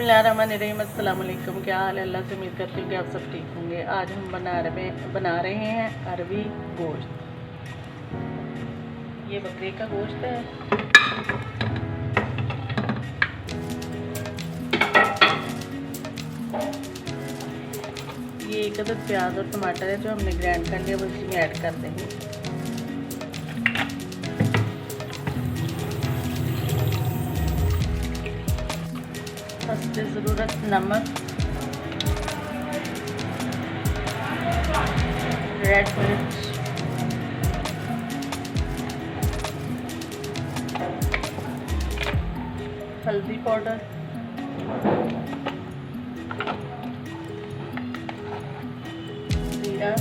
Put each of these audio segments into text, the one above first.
बिस्मिल्लाहिर्रहमानिर्रहीम। अस्सलाम वालेकुम। क्या हाल है? अल्लाह से उम्मीद करती हूँ कि आप सब ठीक होंगे। आज हम बना रहे हैं अरबी गोश्त। ये बकरे का गोश्त है। ये एक अदद प्याज और टमाटर है जो हमने ग्राइंड कर लिया, वो इसी में ऐड कर देंगे। हस्बे ज़रूरत नमक, रेड मिर्च, हल्दी पाउडर, जीरा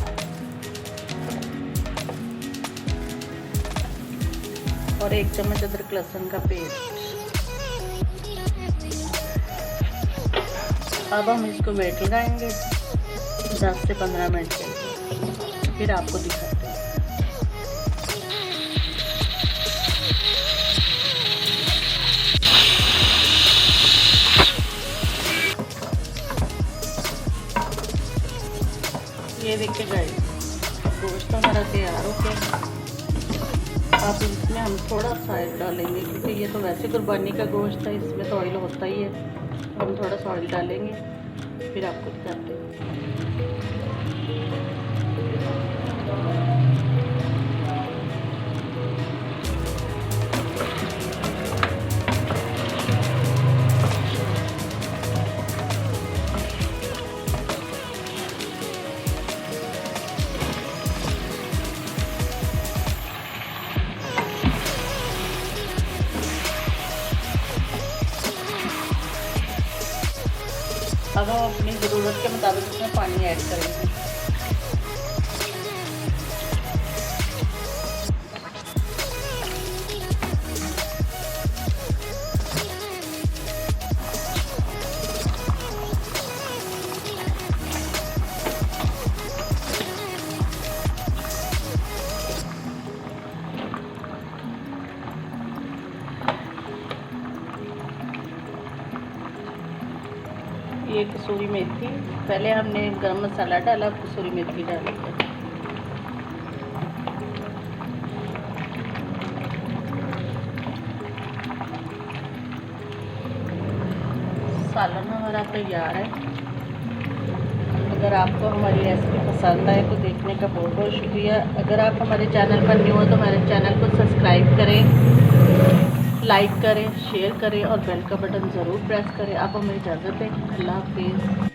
और 1 चम्मच अदरक लहसुन का पेस्ट। अब हम इसको वेट लगाएंगे 10 से 15 मिनट के लिए, फिर आपको दिखाते हैं। ये देखिए गाइस, गोश्त हमारा तैयार हो गया। अब इसमें हम थोड़ा सा ऑयल डालेंगे, क्योंकि ये तो वैसे कुर्बानी का गोश्त है, इसमें तो ऑयल होता ही है। हम थोड़ा सा ऑयल डालेंगे, फिर आपको दिखाते हैं। अब हम अपनी ज़रूरत के मुताबिक इसमें पानी ऐड करेंगे। ये कसूरी मेथी, पहले हमने गरम मसाला डाला, अब कसूरी मेथी डाली है। सालन हमारा तैयार है। अगर आपको हमारी रेसिपी पसंद आए तो देखने का बहुत बहुत शुक्रिया। अगर आप हमारे चैनल पर न्यू हो तो हमारे चैनल को सब्सक्राइब करें, लाइक करें, शेयर करें और बेल का बटन ज़रूर प्रेस करें। आप हमें इजाज़त दें। अल्लाह हाफिज़।